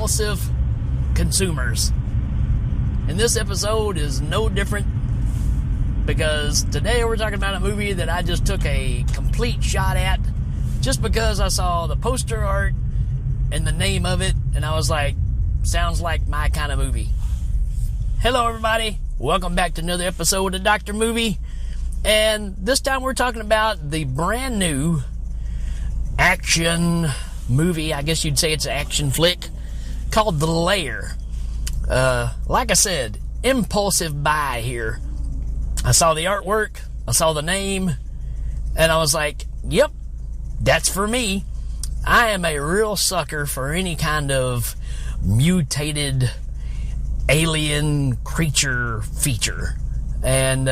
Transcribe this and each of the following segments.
impulsive consumers. And this episode is no different, because today we're talking about a movie that I just took a complete shot at just because I saw the poster art and the name of it, and I was like, sounds like my kind of movie. Hello everybody, welcome back to another episode of Dr. Movie, and this time we're talking about the brand new action movie, I guess you'd say it's an action flick, called The Lair. Like I said, impulsive buy here. I saw the artwork, I saw the name, and I was like, yep, that's for me. I am a real sucker for any kind of mutated alien creature feature. And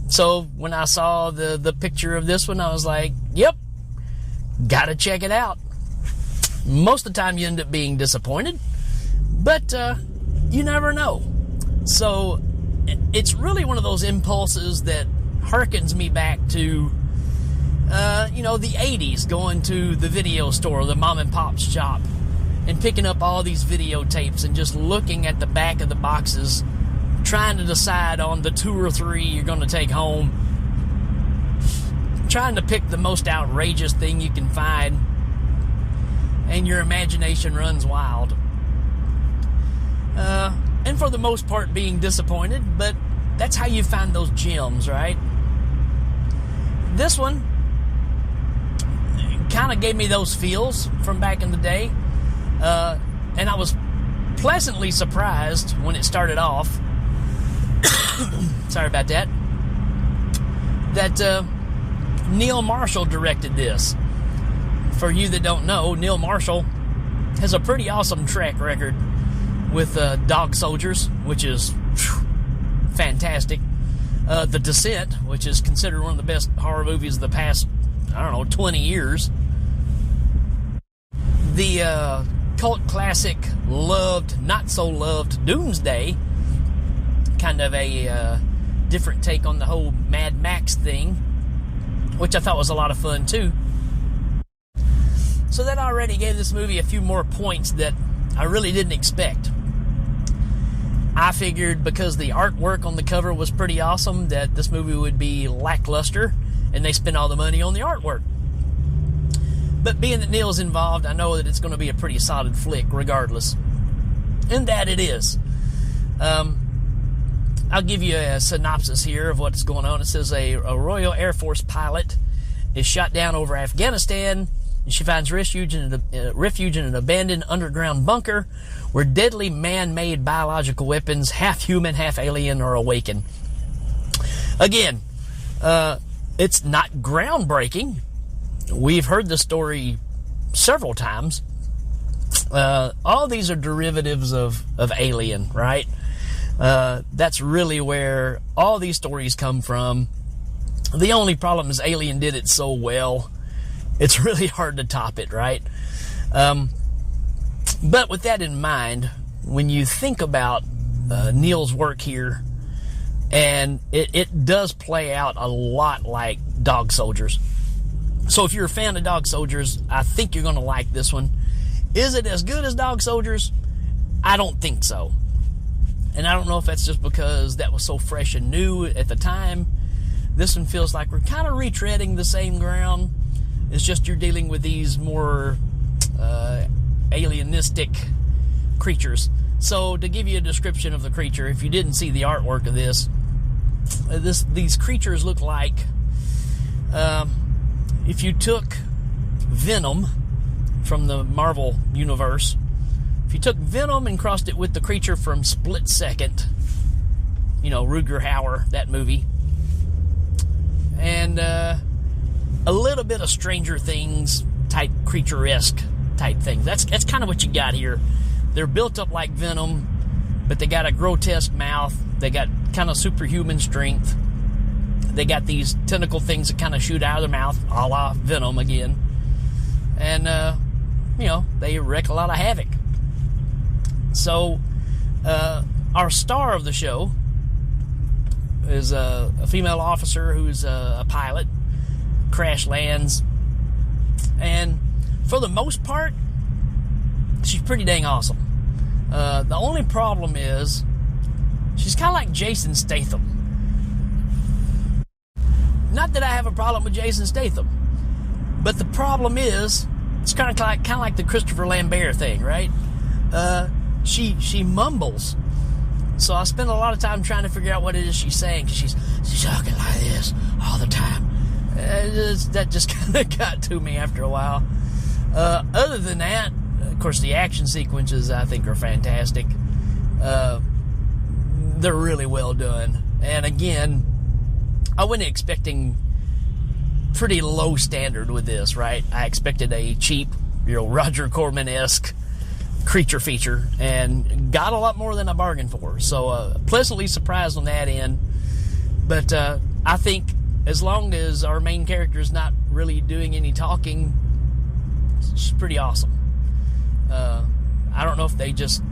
so when I saw the picture of this one, I was like, yep, gotta check it out. Most of the time you end up being disappointed, but you never know. So it's really one of those impulses that harkens me back to the 80s, going to the video store, the mom and pop shop, and picking up all these videotapes and just looking at the back of the boxes, trying to decide on the 2 or 3 you're going to take home, trying to pick the most outrageous thing you can find, and your imagination runs wild. And for the most part being disappointed, but that's how you find those gems, right? This one kind of gave me those feels from back in the day, and I was pleasantly surprised when it started off. Sorry about that. That Neil Marshall directed this. For you that don't know, Neil Marshall has a pretty awesome track record with Dog Soldiers, which is fantastic. The Descent, which is considered one of the best horror movies of the past, 20 years. The cult classic, loved, not so loved Doomsday, kind of a different take on the whole Mad Max thing, which I thought was a lot of fun too. So that already gave this movie a few more points that I really didn't expect. I figured because the artwork on the cover was pretty awesome that this movie would be lackluster, and they spent all the money on the artwork. But being that Neil's involved, I know that it's going to be a pretty solid flick regardless. And that it is. I'll give you a synopsis here of what's going on. It says a Royal Air Force pilot is shot down over Afghanistan, and she finds refuge in an abandoned underground bunker where deadly man-made biological weapons, half human, half alien, are awakened. Again, it's not groundbreaking. We've heard the story several times. All these are derivatives of Alien, right? That's really where all these stories come from. The only problem is Alien did it so well, it's really hard to top it, right? But with that in mind, when you think about Neil's work here, and it does play out a lot like Dog Soldiers. So if you're a fan of Dog Soldiers, I think you're going to like this one. Is it as good as Dog Soldiers? I don't think so. And I don't know if that's just because that was so fresh and new at the time. This one feels like we're kind of retreading the same ground. It's just you're dealing with these more alienistic creatures. So to give you a description of the creature, if you didn't see the artwork of these creatures look like if you took Venom from the Marvel universe, if you took Venom and crossed it with the creature from Split Second, Rutger Hauer, that movie, and a little bit of Stranger Things type creature-esque type thing. That's kind of what you got here. They're built up like Venom, but they got a grotesque mouth. They got kind of superhuman strength. They got these tentacle things that kind of shoot out of their mouth, a la Venom again. And, they wreak a lot of havoc. So, our star of the show is a female officer who's a pilot, crash lands, and for the most part, she's pretty dang awesome. The only problem is she's kind of like Jason Statham. Not that I have a problem with Jason Statham, but the problem is it's kind of like the Christopher Lambert thing, right? She mumbles, so I spend a lot of time trying to figure out what it is she's saying, because she's talking like this all the time. That just kind of got to me after a while. Other than that, of course, the action sequences I think are fantastic. They're really well done, and again, I went expecting pretty low standard with this, right? I expected a cheap, Roger Corman-esque creature feature, and got a lot more than I bargained for. So, pleasantly surprised on that end. But I think as long as our main character is not really doing any talking, it's pretty awesome. I don't know if they just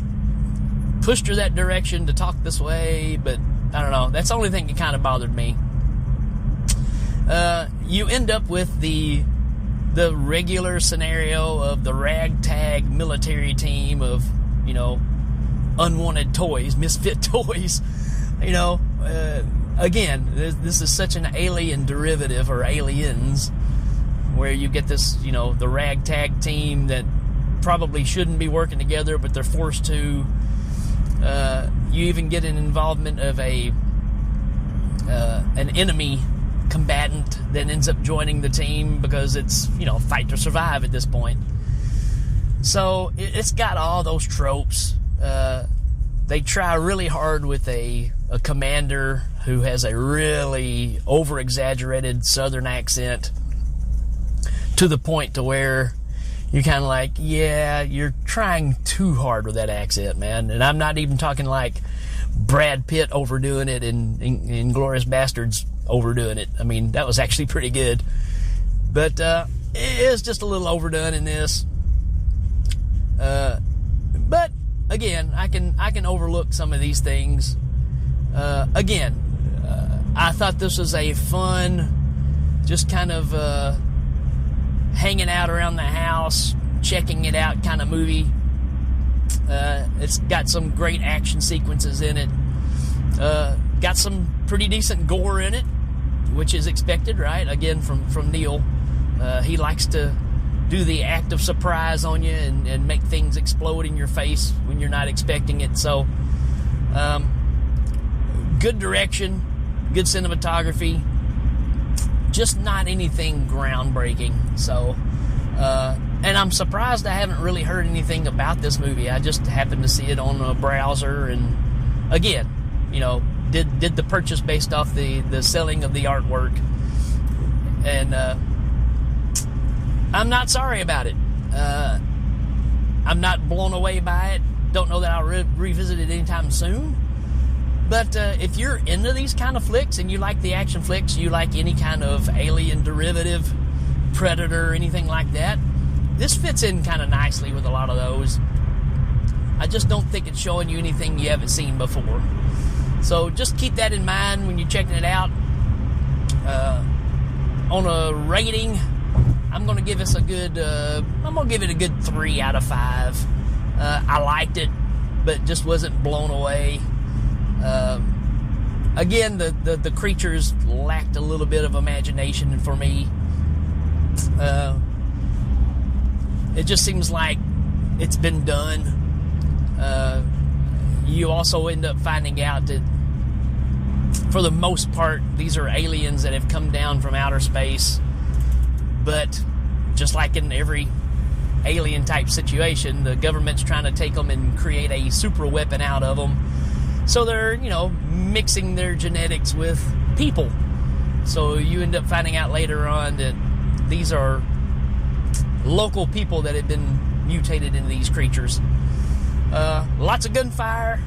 pushed her that direction to talk this way, but I don't know. That's the only thing that kind of bothered me. You end up with the regular scenario of the ragtag military team of, unwanted toys, misfit toys. Again, this is such an alien derivative, or aliens, where you get this, the ragtag team that probably shouldn't be working together, but they're forced to. You even get an involvement of an enemy combatant that ends up joining the team because it's, fight to survive at this point. So it's got all those tropes. They try really hard with a commander who has a really over-exaggerated southern accent, to the point to where you're kind of like, yeah, you're trying too hard with that accent, man. And I'm not even talking like Brad Pitt overdoing it in Inglourious Bastards overdoing it. I mean, that was actually pretty good. But it is just a little overdone in this. But again, I can overlook some of these things. I thought this was a fun, just kind of hanging out around the house, checking it out kind of movie. It's got some great action sequences in it. Got some pretty decent gore in it, which is expected, right? Again, from Neil. He likes to do the act of surprise on you and make things explode in your face when you're not expecting it. So, good direction, good cinematography, just not anything groundbreaking. So, and I'm surprised I haven't really heard anything about this movie. I just happened to see it on a browser, and again, did the purchase based off the selling of the artwork, and I'm not sorry about it. I'm not blown away by it. Don't know that I'll revisit it anytime soon. But if you're into these kind of flicks and you like the action flicks, you like any kind of alien derivative, Predator, anything like that, this fits in kind of nicely with a lot of those. I just don't think it's showing you anything you haven't seen before. So just keep that in mind when you're checking it out. On a rating, I'm going to give this a good, I'm going to give it a good 3 out of 5. I liked it, but just wasn't blown away. Again, the creatures lacked a little bit of imagination for me. It just seems like it's been done. You also end up finding out that, for the most part, these are aliens that have come down from outer space. But just like in every alien type situation, the government's trying to take them and create a super weapon out of them. So they're, mixing their genetics with people. So you end up finding out later on that these are local people that have been mutated into these creatures. Lots of gunfire,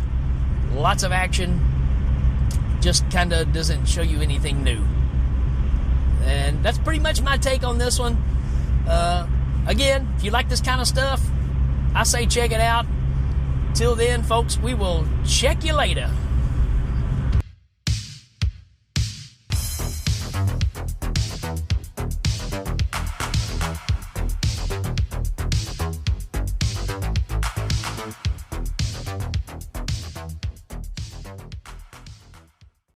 lots of action, just kind of doesn't show you anything new. And that's pretty much my take on this one. Again, if you like this kind of stuff, I say check it out. Till then, folks, we will check you later.